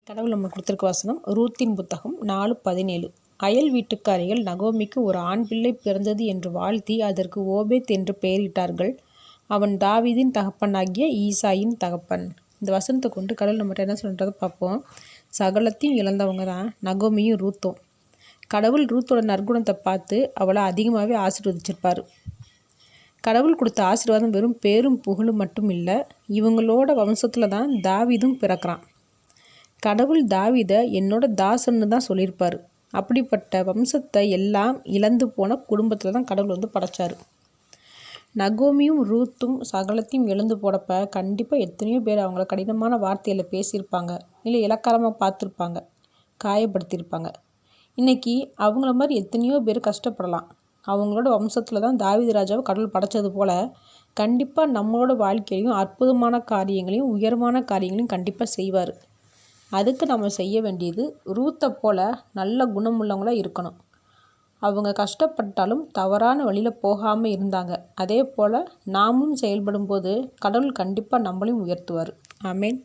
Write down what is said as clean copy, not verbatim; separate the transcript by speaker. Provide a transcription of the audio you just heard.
Speaker 1: கடவுள் நம்ம கொடுத்துருக்க வசனம் ரூத்தின் புத்தகம் 4:17. அயல் வீட்டுக்காரிகள் நகோமிக்கு ஒரு ஆண் பிள்ளை பிறந்தது என்று வாழ்த்தி அதற்கு ஓபேத் என்று பெயரிட்டார்கள். அவன் தாவீதின் தகப்பனாகிய ஈசாயின் தகப்பன். இந்த வசனத்தை கொண்டு கடவுள் நம்மகிட்ட என்ன சொல்கிறத பார்ப்போம். சகலத்தையும் இழந்தவங்க தான் நகோமியும் ரூத்தும். கடவுள் ரூத்தோட நற்குணத்தை பார்த்து அவளை அதிகமாகவே ஆசீர்வதிச்சிருப்பார். கடவுள் கொடுத்த ஆசீர்வாதம் வெறும் பேரும் புகழும் மட்டும் இல்லை, இவங்களோட வம்சத்தில் தான் தாவீதும் பிறக்கிறான். கடவுள் தாவீதை என்னோட தாசன்னு தான் சொல்லியிருப்பார். அப்படிப்பட்ட வம்சத்தை எல்லாம் இழந்து போன குடும்பத்தில் தான் கடவுள் படைச்சார். நகோமியும் ரூத்தும் சகலத்தையும் இழந்து போடப்ப கண்டிப்பாக எத்தனையோ பேர் அவங்கள கடினமான வார்த்தையில் பேசியிருப்பாங்க, இல்லை இலக்காரமாக பார்த்துருப்பாங்க, காயப்படுத்தியிருப்பாங்க. இன்றைக்கி அவங்கள மாதிரி எத்தனையோ பேர் கஷ்டப்படலாம். அவங்களோட வம்சத்தில் தான் தாவீது ராஜாவை கடவுள் படைச்சது போல் கண்டிப்பாக நம்மளோட வாழ்க்கையிலையும் அற்புதமான காரியங்களையும் உயர்வான காரியங்களையும் கண்டிப்பாக செய்வார். அதுக்கு நம்ம செய்ய வேண்டியது ரூத்தை போல் நல்ல குணமுள்ளவங்களாக இருக்கணும். அவங்க கஷ்டப்பட்டாலும் தவறான வழியில் போகாமல் இருந்தாங்க. அதே போல் நாமும் செயல்படும் போது கடவுள் கண்டிப்பாக நம்மளையும் உயர்த்துவார். ஆமேன்.